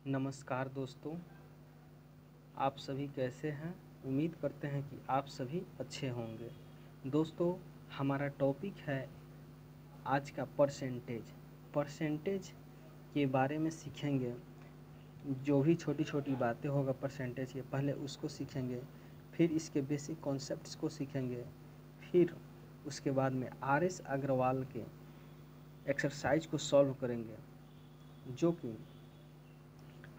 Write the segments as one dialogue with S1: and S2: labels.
S1: नमस्कार दोस्तों, आप सभी कैसे हैं। उम्मीद करते हैं कि आप सभी अच्छे होंगे। दोस्तों, हमारा टॉपिक है आज का परसेंटेज। परसेंटेज के बारे में सीखेंगे। जो भी छोटी छोटी बातें होगा परसेंटेज के, पहले उसको सीखेंगे, फिर इसके बेसिक कॉन्सेप्ट्स को सीखेंगे, फिर उसके बाद में आर.एस. अग्रवाल के एक्सरसाइज को सॉल्व करेंगे, जो कि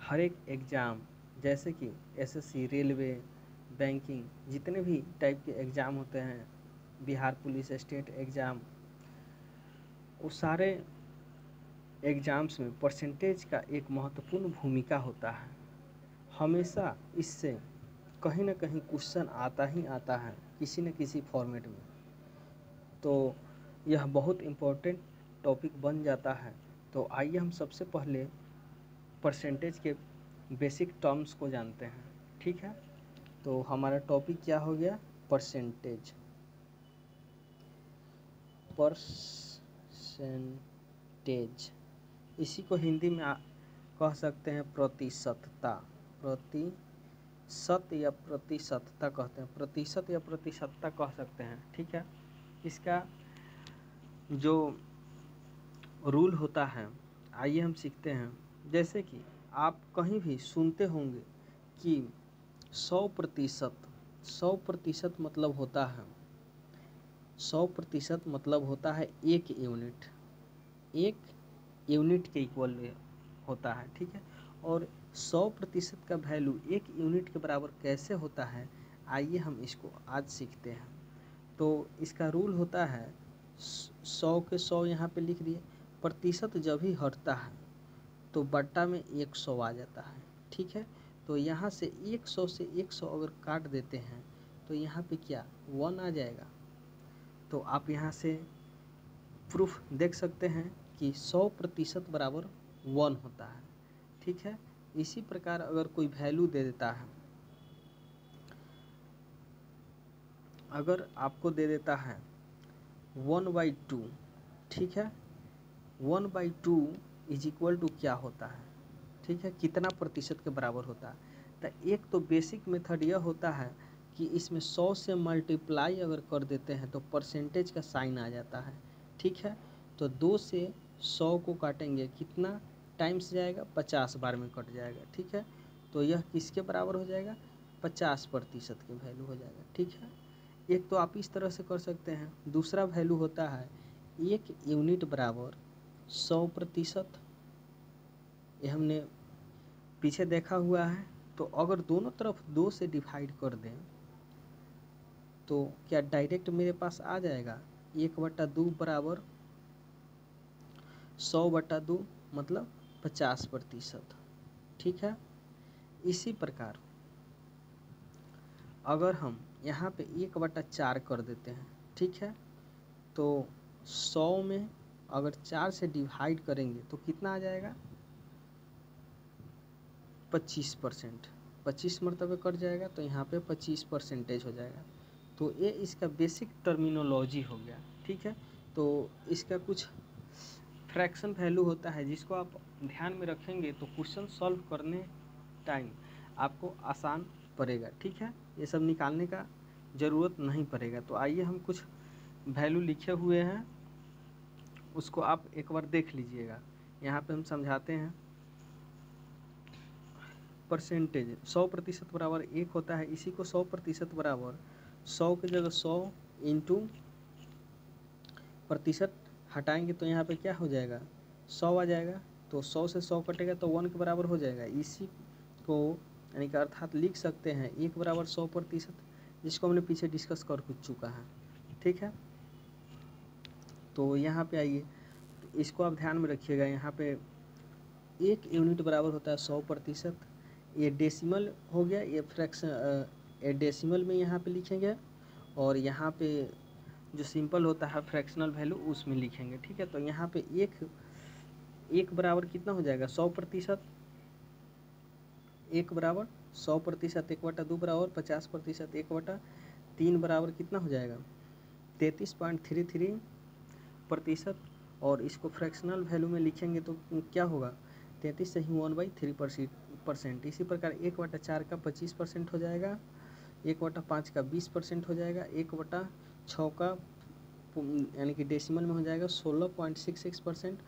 S1: हर एक एग्ज़ाम जैसे कि एसएससी, रेलवे, बैंकिंग, जितने भी टाइप के एग्ज़ाम होते हैं, बिहार पुलिस, स्टेट एग्ज़ाम, वो सारे एग्ज़ाम्स में परसेंटेज का एक महत्वपूर्ण भूमिका होता है। हमेशा इससे कहीं ना कहीं क्वेश्चन आता ही आता है, किसी न किसी फॉर्मेट में। तो यह बहुत इम्पोर्टेंट टॉपिक बन जाता है। तो आइए हम सबसे पहले परसेंटेज के बेसिक टर्म्स को जानते हैं। ठीक है, तो हमारा टॉपिक क्या हो गया? परसेंटेज। परसेंटेज इसी को हिंदी में कह सकते हैं प्रतिशतता। प्रतिशत या प्रतिशतता कहते हैं, प्रतिशत या प्रतिशतता कह सकते हैं। ठीक है, इसका जो रूल होता है आइए हम सीखते हैं। जैसे कि आप कहीं भी सुनते होंगे कि 100%, 100% मतलब होता है 100% मतलब होता है एक यूनिट, एक यूनिट के इक्वल होता है। ठीक है, और 100% का वैल्यू एक यूनिट के बराबर कैसे होता है, आइए हम इसको आज सीखते हैं। तो इसका रूल होता है 100 के 100 यहाँ पे लिख दिए। प्रतिशत जब भी हटता है तो बट्टा में 100 आ जाता है। ठीक है, तो यहाँ से 100 से 100 अगर काट देते हैं तो यहाँ पे क्या 1 आ जाएगा। तो आप यहाँ से प्रूफ देख सकते हैं कि 100% बराबर 1 होता है। ठीक है, इसी प्रकार अगर कोई वैल्यू दे देता है, अगर आपको दे देता है 1/2, ठीक है, 1/2 इज इक्वल टू क्या होता है? ठीक है, कितना प्रतिशत के बराबर होता है? तो एक तो बेसिक मेथड यह होता है कि इसमें 100 से मल्टीप्लाई अगर कर देते हैं तो परसेंटेज का साइन आ जाता है। ठीक है, तो 2 से 100 को काटेंगे, कितना टाइम्स जाएगा? 50 बार में कट जाएगा। ठीक है, तो यह किसके बराबर हो जाएगा? 50% के वैल्यू हो जाएगा। ठीक है, एक तो आप इस तरह से कर सकते हैं। दूसरा वैल्यू होता है एक यूनिट बराबर 100%। ये हमने पीछे देखा हुआ है। तो अगर दोनों तरफ 2 से डिवाइड कर दें तो क्या डायरेक्ट मेरे पास आ जाएगा 1/2 बराबर 100/2 मतलब 50%। ठीक है, इसी प्रकार अगर हम यहाँ पे 1/4 कर देते हैं, ठीक है, तो 100 में अगर 4 से डिवाइड करेंगे तो कितना आ जाएगा? 25%। 25 मरतबे कट जाएगा तो यहाँ पे 25% हो जाएगा। तो ये इसका बेसिक टर्मिनोलॉजी हो गया। ठीक है, तो इसका कुछ फ्रैक्शन वैल्यू होता है जिसको आप ध्यान में रखेंगे तो क्वेश्चन सॉल्व करने टाइम आपको आसान पड़ेगा। ठीक है, ये सब निकालने का ज़रूरत नहीं पड़ेगा। तो आइए हम कुछ वैल्यू लिखे हुए हैं, उसको आप एक बार देख लीजिएगा। यहाँ पे हम समझाते हैं। परसेंटेज 100% बराबर 1 होता है। इसी को 100% बराबर 100 की जगह 100 इंटू प्रतिशत हटाएंगे तो यहाँ पे क्या हो जाएगा? 100 आ जाएगा। तो 100 से 100 कटेगा तो 1 के बराबर हो जाएगा। इसी को यानी कि अर्थात लिख सकते हैं 1 बराबर 100%, जिसको हमने पीछे डिस्कस कर चुका है। ठीक है, तो यहाँ पे आइए, तो इसको आप ध्यान में रखिएगा। यहाँ पे एक यूनिट बराबर होता है 100%। ये डेसिमल हो गया, ये फ्रैक्शन ये डेसिमल में यहाँ पे लिखेंगे, और यहाँ पे जो सिंपल होता है फ्रैक्शनल वैल्यू उसमें लिखेंगे। ठीक है, तो यहाँ पे एक बराबर कितना हो जाएगा? 100%। एक बराबर 100%, 1/2 बराबर 50%, 1/3 बराबर कितना हो जाएगा? 33.33%। और इसको फ्रैक्शनल वैल्यू में लिखेंगे तो क्या होगा? 33 सही 1/3%। इसी प्रकार 1/4 का 25% हो जाएगा, 1/5 का 20% हो जाएगा, 1/6 का यानी कि डेसिमल में हो जाएगा 16.66%,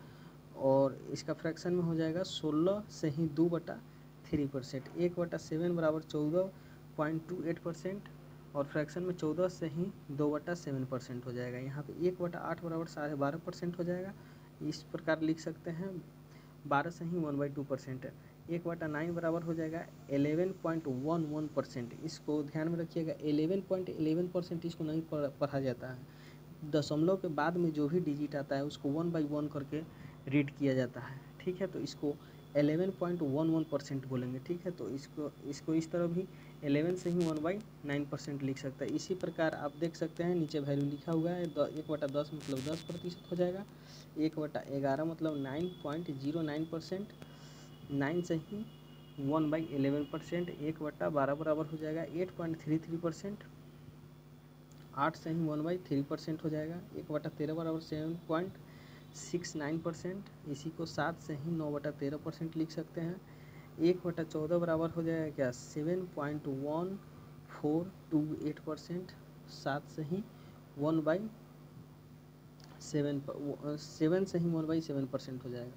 S1: और इसका फ्रैक्शन में हो जाएगा 16 सही 2/3%। 1/7 बराबर 14.28%, और फ्रैक्शन में 14 सही 2/7% हो जाएगा। यहाँ पे 1/8 बराबर 12.5% हो जाएगा। इस प्रकार लिख सकते हैं 12 सही 1/2%। 1/9 बराबर हो जाएगा 11.11%। इसको ध्यान में रखिएगा, 11.11% इसको नहीं पढ़ा जाता है। दशमलव के बाद में जो भी डिजिट आता है उसको 1/1 करके रीड किया जाता है, ठीक है। तो इसको 11.11% बोलेंगे, ठीक है। तो इसको इस तरह भी 11 से ही 1/9% लिख सकता है। इसी प्रकार आप देख सकते हैं नीचे वैल्यू लिखा हुआ है, 1/10 मतलब 10% हो जाएगा, 1/11 मतलब 9.09%, 9 से ही 1/11%, 1/12 बराबर हो जाएगा 8.33%, 8 से ही 1/3% हो जाएगा, 1/13 बराबर 7.69%, इसी को 7 से ही 9/13% लिख सकते हैं। 1/14 बराबर हो जाएगा क्या 7.1428%, 7 से ही 7 से ही 1/7% हो जाएगा।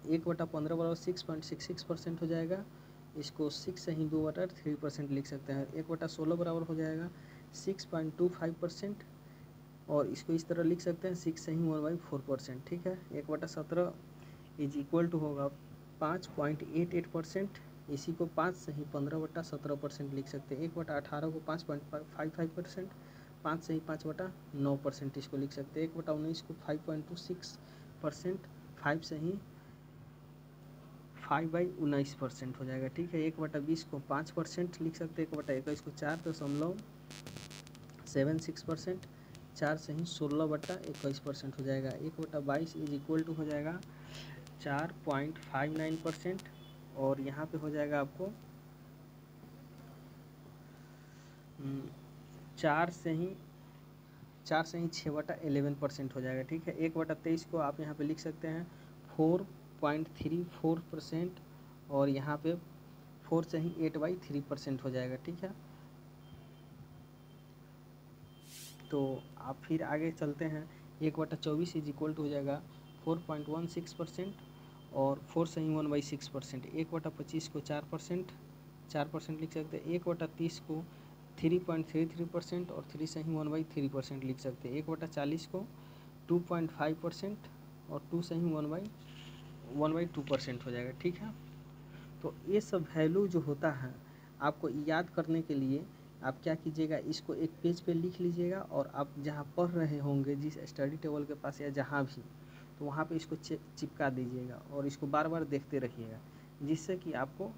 S1: 1/15 बराबर 6.66% हो जाएगा, इसको 6 से ही 2/3% लिख सकते हैं। 1/16 बराबर हो जाएगा 6.25%, और इसको इस तरह लिख सकते हैं 6 से ही 1/4%, ठीक है। 1/17 इज इक्वल टू होगा 5.88%, इसी को 5 से ही 15/17% लिख सकते हैं। 1/18 को 5.55%, 5 से ही 5/9% इसको लिख सकते हैं। 1/19 को 5.26%, 5 से ही 5/19% हो जाएगा, ठीक है। 1/20 को 5% लिख सकते हैं। 1/21 को 4.76%, 4 से ही 16/21% हो जाएगा। 1/22 इज इक्वल टू हो जाएगा 4.59%, और यहाँ पे हो जाएगा आपको 4 से ही 6/11% हो जाएगा, ठीक है। 1/23 को आप यहाँ पे लिख सकते हैं 4.34%, और यहाँ पे 4 से ही 8/3% हो जाएगा, ठीक है। तो आप फिर आगे चलते हैं। 1/24 इज इक्वल टू हो जाएगा 4.16%, और 4 से ही 1/6%। 1/25 को 4% लिख सकते हैं। 1/30 को 3.33%, और 3 से ही 1/3% लिख सकते हैं। 1/40 को 2.5%, और 2 से ही 1/2% हो जाएगा, ठीक है। तो ये सब वैल्यू जो होता है आपको याद करने के लिए आप क्या कीजिएगा, इसको एक पेज पे लिख लीजिएगा, और आप जहाँ पढ़ रहे होंगे जिस स्टडी टेबल के पास या जहाँ भी, तो वहाँ पे इसको चिपका दीजिएगा, और इसको बार बार देखते रहिएगा, जिससे कि आपको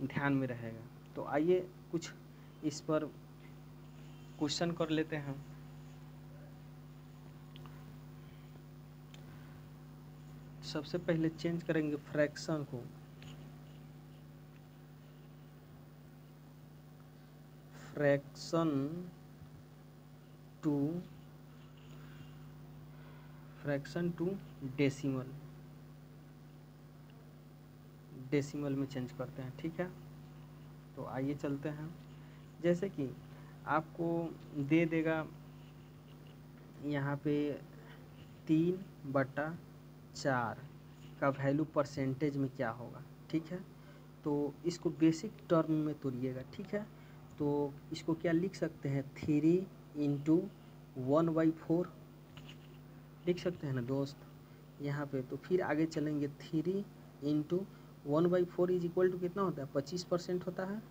S1: ध्यान में रहेगा। तो आइए कुछ इस पर क्वेश्चन कर लेते हैं। सबसे पहले चेंज करेंगे फ्रैक्शन को, फ्रैक्शन टू डेसिमल में चेंज करते हैं, ठीक है। तो आइए चलते हैं। जैसे कि आपको दे देगा यहाँ पे 3/4 का वैल्यू परसेंटेज में क्या होगा, ठीक है। तो इसको बेसिक टर्म में तोड़िएगा, ठीक है। तो इसको क्या लिख सकते हैं 3 × 1/4 लिख सकते हैं ना दोस्त यहाँ पे। तो फिर आगे चलेंगे 3 × 1/4 इज इक्वल टू कितना होता है 25% होता है,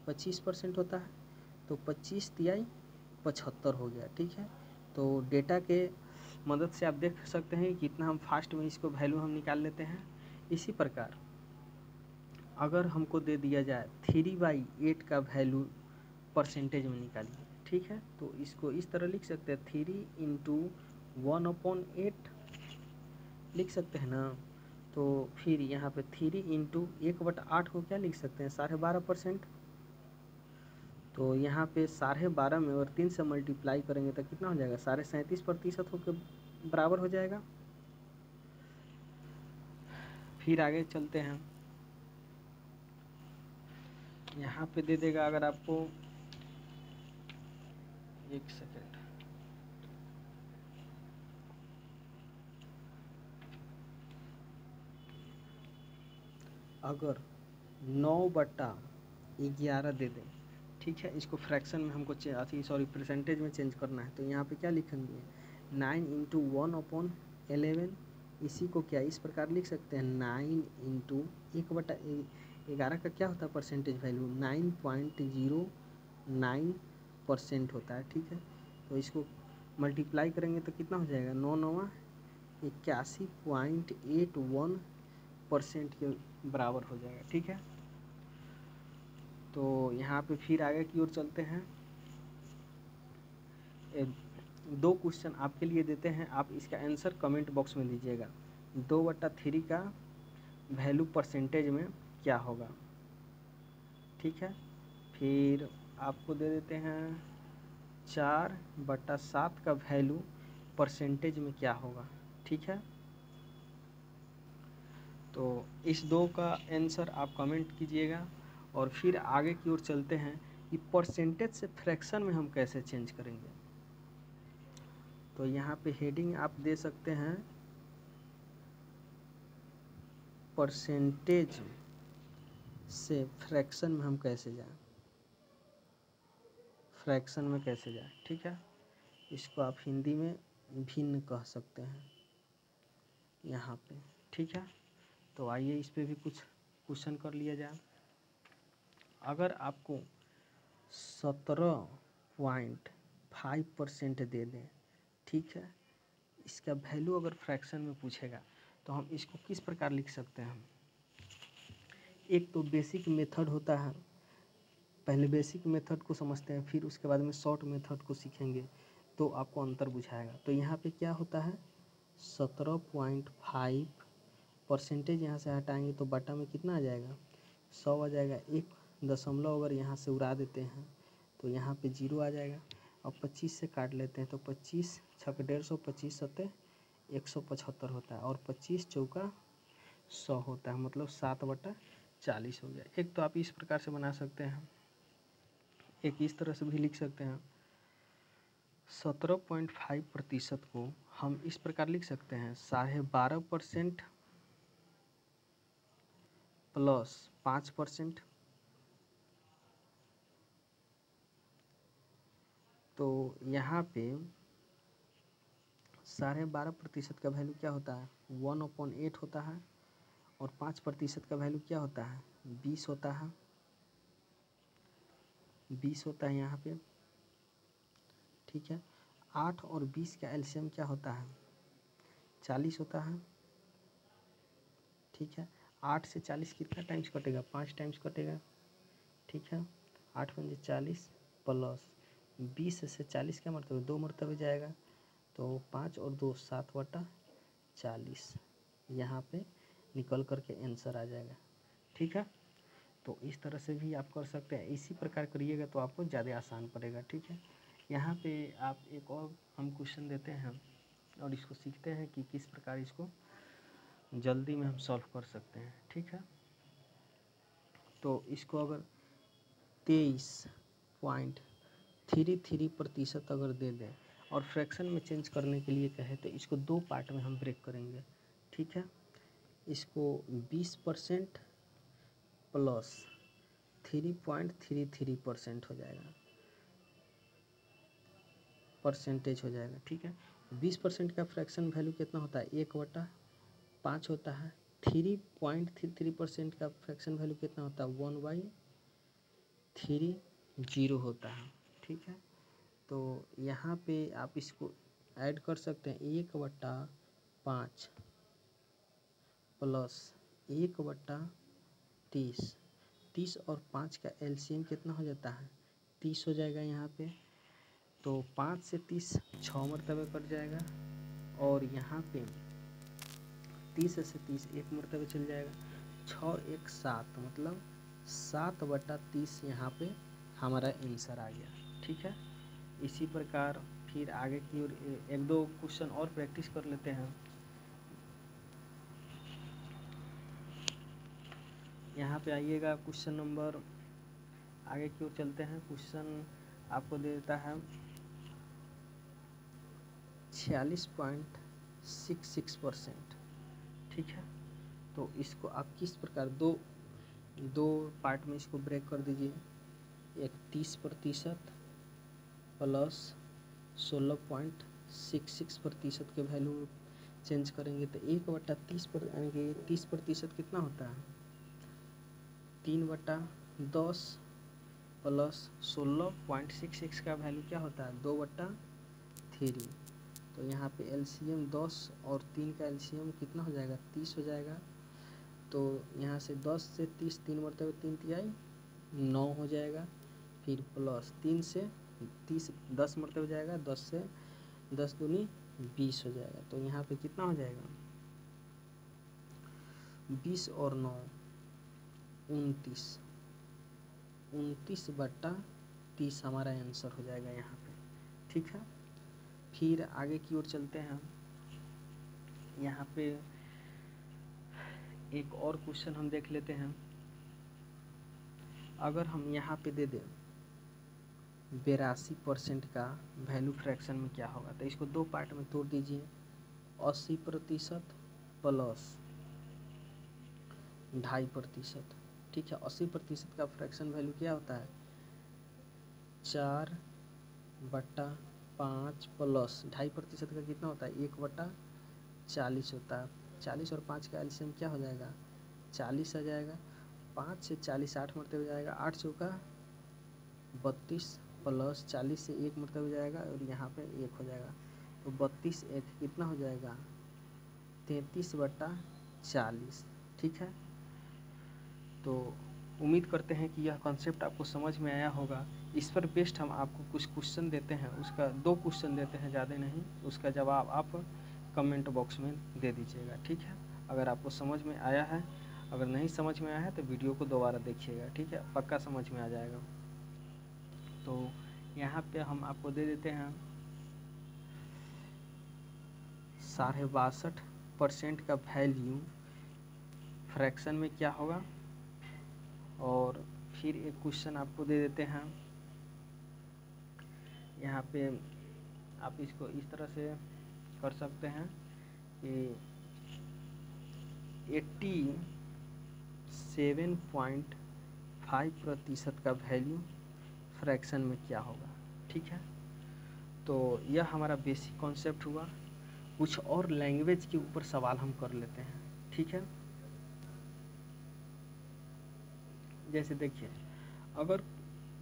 S1: 25% होता है। तो 25 तिहाई 75 हो गया, ठीक है। तो डेटा के मदद से आप देख सकते हैं कितना हम फास्ट में इसको वैल्यू हम निकाल लेते हैं। इसी प्रकार अगर हमको दे दिया जाए 3/8 का वैल्यू परसेंटेज में निकालिए, ठीक है। तो इसको इस तरह लिख सकते हैं 3 × 1/8 लिख सकते हैं ना। तो फिर यहाँ पे 3 × 1/8 को क्या लिख सकते हैं 12.5%। तो यहाँ पे 12.5 में और 3 से मल्टीप्लाई करेंगे तो कितना हो जाएगा 37.5% होकर बराबर हो जाएगा। फिर आगे चलते हैं। यहाँ पे दे देगा अगर आपको, एक सेकेंड, अगर 9/11 दे दें, ठीक है, इसको फ्रैक्शन में हमको परसेंटेज में चेंज करना है, तो यहाँ पे क्या लिखेंगे, 9 × 1/11। इसी को क्या इस प्रकार लिख सकते हैं, 9 × 1/11 का क्या होता है परसेंटेज वैल्यू, 9.09% होता है, ठीक है। तो इसको मल्टीप्लाई करेंगे तो कितना हो जाएगा, 9×9 81.81% के बराबर हो जाएगा, ठीक है। तो यहाँ पे फिर आगे की ओर चलते हैं। 2 क्वेश्चन आपके लिए देते हैं, आप इसका आंसर कमेंट बॉक्स में दीजिएगा। 2/3 का वैल्यू परसेंटेज में क्या होगा, ठीक है। फिर आपको दे देते हैं 4/7 का वैल्यू परसेंटेज में क्या होगा, ठीक है। तो इस 2 का आंसर आप कमेंट कीजिएगा। और फिर आगे की ओर चलते हैं कि परसेंटेज से फ्रैक्शन में हम कैसे चेंज करेंगे। तो यहाँ पे हेडिंग आप दे सकते हैं, परसेंटेज से फ्रैक्शन में हम कैसे जाएं, फ्रैक्शन में कैसे जाएं, ठीक है। इसको आप हिंदी में भिन्न कह सकते हैं यहाँ पे, ठीक है। तो आइए इस पे भी कुछ क्वेश्चन कर लिया जाए। अगर आपको 17.5% दे दें, ठीक है, इसका वैल्यू अगर फ्रैक्शन में पूछेगा तो हम इसको किस प्रकार लिख सकते हैं। एक तो बेसिक मेथड होता है, पहले बेसिक मेथड को समझते हैं, फिर उसके बाद में शॉर्ट मेथड को सीखेंगे तो आपको अंतर बुझाएगा। तो यहाँ पे क्या होता है, 17.5%, यहाँ से हटाएंगे तो बटा में कितना आ जाएगा, 100 आ जाएगा। 1 दशमलव अगर यहाँ से उड़ा देते हैं तो यहाँ पे 0 आ जाएगा। अब 25 से काट लेते हैं तो 25 छक 150, 25 सत्ते 175 होता है, और 25 चौका 100 होता है, मतलब 7/40 हो गया। एक तो आप इस प्रकार से बना सकते हैं, एक इस तरह से भी लिख सकते हैं। 17.5% को हम इस प्रकार लिख सकते हैं, 12.5% प्लस 5%। तो यहाँ पे 12.5% का वैल्यू क्या होता है, 1/8 होता है, और 5% का वैल्यू क्या होता है, 20 होता है, 20 होता है यहाँ पे, ठीक है। 8 और 20 का एलसीएम क्या होता है, 40 होता है, ठीक है। 8 से 40 कितना टाइम्स कटेगा, 5 टाइम्स कटेगा, ठीक है। 8 × 40 प्लस 20 से 40 क्या मरतबे, 2 मरतबे जाएगा, तो 5 और 2 7/40 यहाँ पे निकल करके आंसर आ जाएगा, ठीक है। तो इस तरह से भी आप कर सकते हैं, इसी प्रकार करिएगा तो आपको ज़्यादा आसान पड़ेगा, ठीक है। यहाँ पे आप एक और हम क्वेश्चन देते हैं और इसको सीखते हैं कि किस प्रकार इसको जल्दी में हम सॉल्व कर सकते हैं, ठीक है। तो इसको अगर 23.33% अगर दे दें और फ्रैक्शन में चेंज करने के लिए कहे तो इसको 2 पार्ट में हम ब्रेक करेंगे, ठीक है। इसको 20% प्लस 3.33% हो जाएगा, परसेंटेज हो जाएगा, ठीक है। 20% का फ्रैक्शन वैल्यू कितना होता है, 1/5 होता है। 3.33% का फ्रैक्शन वैल्यू कितना होता है, 1/30 होता है, ठीक है। तो यहाँ पे आप इसको ऐड कर सकते हैं, 1/5 प्लस 1/30, 30 और 5 का एलसीएम कितना हो जाता है, 30 हो जाएगा यहाँ पे। तो 5 से 30 6 मरतबे कट जाएगा, और यहाँ पे 30 से 30 1 मरतबे चल जाएगा, 6 1 7, मतलब 7/30 यहाँ पे हमारा आंसर आ गया, ठीक है। इसी प्रकार फिर आगे की ओर 1-2 क्वेश्चन और प्रैक्टिस कर लेते हैं। यहाँ पे आइएगा क्वेश्चन नंबर, आगे की ओर चलते हैं। क्वेश्चन आपको दे देता है 46.66%। ठीक है, तो इसको आप किस प्रकार दो पार्ट में इसको ब्रेक कर दीजिए। एक 30% प्लस 16.66% के वैल्यू चेंज करेंगे तो 1/30 पर यानी कि 30% कितना होता है 3/10 प्लस 16.66 का वैल्यू क्या होता है 2/3। तो यहाँ पे एलसीएम 10 और 3 का एलसीएम कितना हो जाएगा 30 हो जाएगा। तो यहाँ से 10 से 30 3 मरतबे 3 तिहाई 9 हो जाएगा। फिर प्लस 3 से 30 10 मरतबे हो जाएगा, 10 से 10 दूनी 20 हो जाएगा। तो यहाँ पे कितना हो जाएगा 20 और 9 29/30 हमारा आंसर हो जाएगा यहाँ पे। ठीक है, फिर आगे की ओर चलते हैं। यहाँ पे एक और क्वेश्चन हम देख लेते हैं। अगर हम यहाँ पे दे दें 82% का वैल्यू फ्रैक्शन में क्या होगा, तो इसको दो पार्ट में तोड़ दीजिए। 80% प्लस 2.5%। ठीक है, 80% का फ्रैक्शन वैल्यू क्या होता है 4/5 प्लस 2.5% का कितना होता है 1/40 होता है। 40 और 5 का एलसीएम क्या हो जाएगा 40 आ जाएगा। 5 से 40 8 मरतबे हो जाएगा, 8 चौका 32 प्लस 40 से 1 मरतबे हो जाएगा और यहाँ पे 1 हो जाएगा। तो 32 1 कितना हो जाएगा 33/40। ठीक है, तो उम्मीद करते हैं कि यह कॉन्सेप्ट आपको समझ में आया होगा। इस पर बेस्ड हम आपको कुछ क्वेश्चन देते हैं, उसका 2 क्वेश्चन देते हैं, ज़्यादा नहीं। उसका जवाब आप कमेंट बॉक्स में दे दीजिएगा। ठीक है, अगर आपको समझ में आया है, अगर नहीं समझ में आया है तो वीडियो को दोबारा देखिएगा। ठीक है, पक्का समझ में आ जाएगा। तो यहाँ पे हम आपको दे देते हैं 62.5% का वैल्यू फ्रैक्शन में क्या होगा। और फिर एक क्वेश्चन आपको दे देते हैं। यहाँ पे आप इसको इस तरह से कर सकते हैं कि 87.5% का वैल्यू फ्रैक्शन में क्या होगा। ठीक है, तो यह हमारा बेसिक कॉन्सेप्ट हुआ। कुछ और लैंग्वेज के ऊपर सवाल हम कर लेते हैं। ठीक है, जैसे देखिए, अगर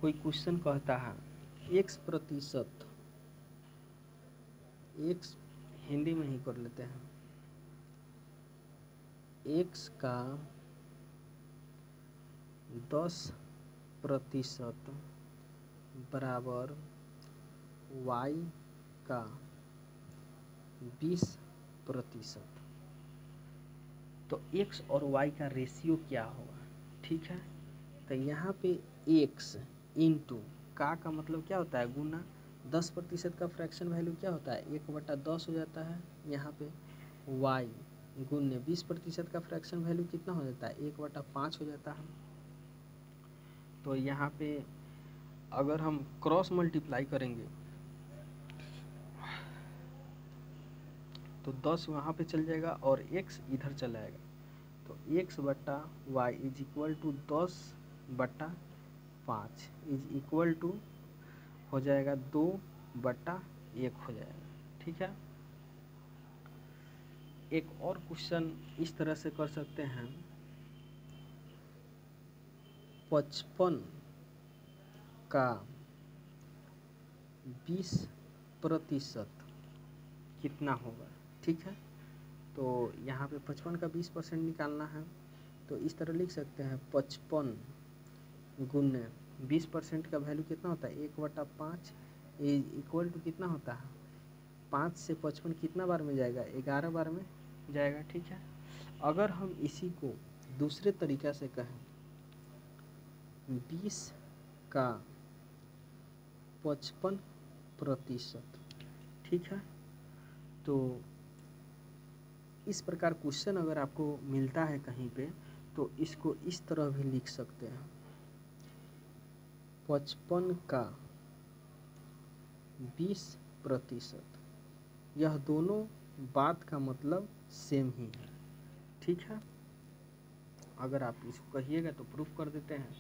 S1: कोई क्वेश्चन कहता है x%, x हिंदी में ही कर लेते हैं, x का 10% बराबर y का 20%। तो x और y का रेशियो क्या होगा। ठीक है, तो यहाँ पे x इंटू का मतलब क्या होता है गुना 10% का फ्रैक्शन वैल्यू क्या होता है 1/10 हो जाता है। यहाँ पे y गुने 20% का फ्रैक्शन वैल्यू कितना हो जाता है 1/5 हो जाता है। तो यहाँ पे अगर हम क्रॉस मल्टीप्लाई करेंगे तो 10 वहाँ पे चल जाएगा और x इधर चला जाएगा। तो x/y is equal to 10/5 is equal to हो जाएगा 2/1 हो जाएगा। ठीक है, एक और क्वेश्चन इस तरह से कर सकते हैं 55 का 20% कितना होगा। ठीक है, तो यहाँ पे 55 का 20% निकालना है। तो इस तरह लिख सकते हैं 55 गुने 20% का वैल्यू कितना होता है 1/5 इज इक्वल टू कितना होता है 5 से 55 कितना बार में जाएगा 11 बार में जाएगा। ठीक है, अगर हम इसी को दूसरे तरीका से कहें 20 का 55%। ठीक है, तो इस प्रकार क्वेश्चन अगर आपको मिलता है कहीं पे तो इसको इस तरह भी लिख सकते हैं, 55 का 20%। यह दोनों बात का मतलब सेम ही है, ठीक है। अगर आप इसको कहिएगा तो प्रूफ कर देते हैं।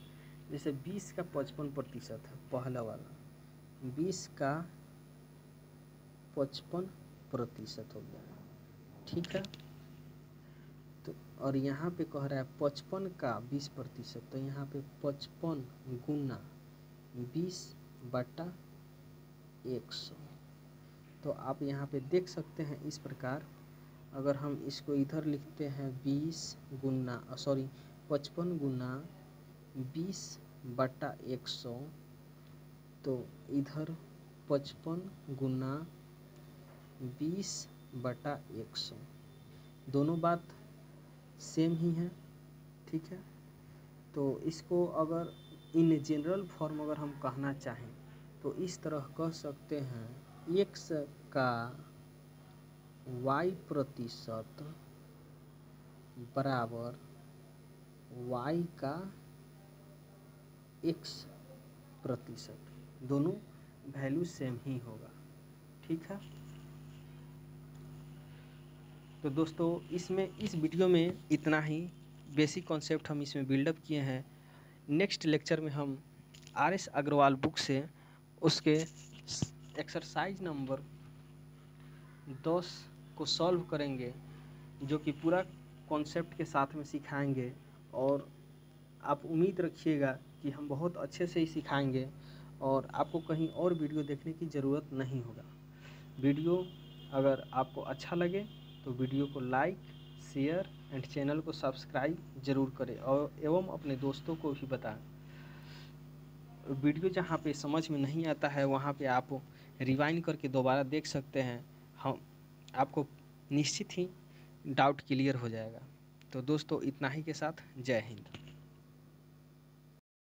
S1: जैसे 20 का 55% है पहला वाला, 20 का 55% हो गया, ठीक है। तो और यहाँ पे कह रहा है 55 का 20%, तो यहाँ पे 55 गुना 20/100। तो आप यहाँ पे देख सकते हैं इस प्रकार, अगर हम इसको इधर लिखते हैं 55 गुना 20/100, तो इधर 55 गुना 20/100, दोनों बात सेम ही है, ठीक है। तो इसको अगर इन जनरल फॉर्म अगर हम कहना चाहें तो इस तरह कह सकते हैं, x का y% बराबर y का x%, दोनों वैल्यू सेम ही होगा, ठीक है। तो दोस्तों इस वीडियो में इतना ही बेसिक कॉन्सेप्ट हम इसमें बिल्डअप किए हैं। नेक्स्ट लेक्चर में हम RS अग्रवाल बुक से उसके एक्सरसाइज नंबर 10 को सॉल्व करेंगे, जो कि पूरा कॉन्सेप्ट के साथ में सिखाएंगे। और आप उम्मीद रखिएगा कि हम बहुत अच्छे से ही सिखाएंगे और आपको कहीं और वीडियो देखने की ज़रूरत नहीं होगा। वीडियो अगर आपको अच्छा लगे तो वीडियो को लाइक, शेयर एंड चैनल को सब्सक्राइब ज़रूर करें और एवं अपने दोस्तों को भी बताएं। वीडियो जहाँ पे समझ में नहीं आता है वहाँ पे आप रिवाइंड करके दोबारा देख सकते हैं, हम आपको निश्चित ही डाउट क्लियर हो जाएगा। तो दोस्तों इतना ही के साथ जय हिंद।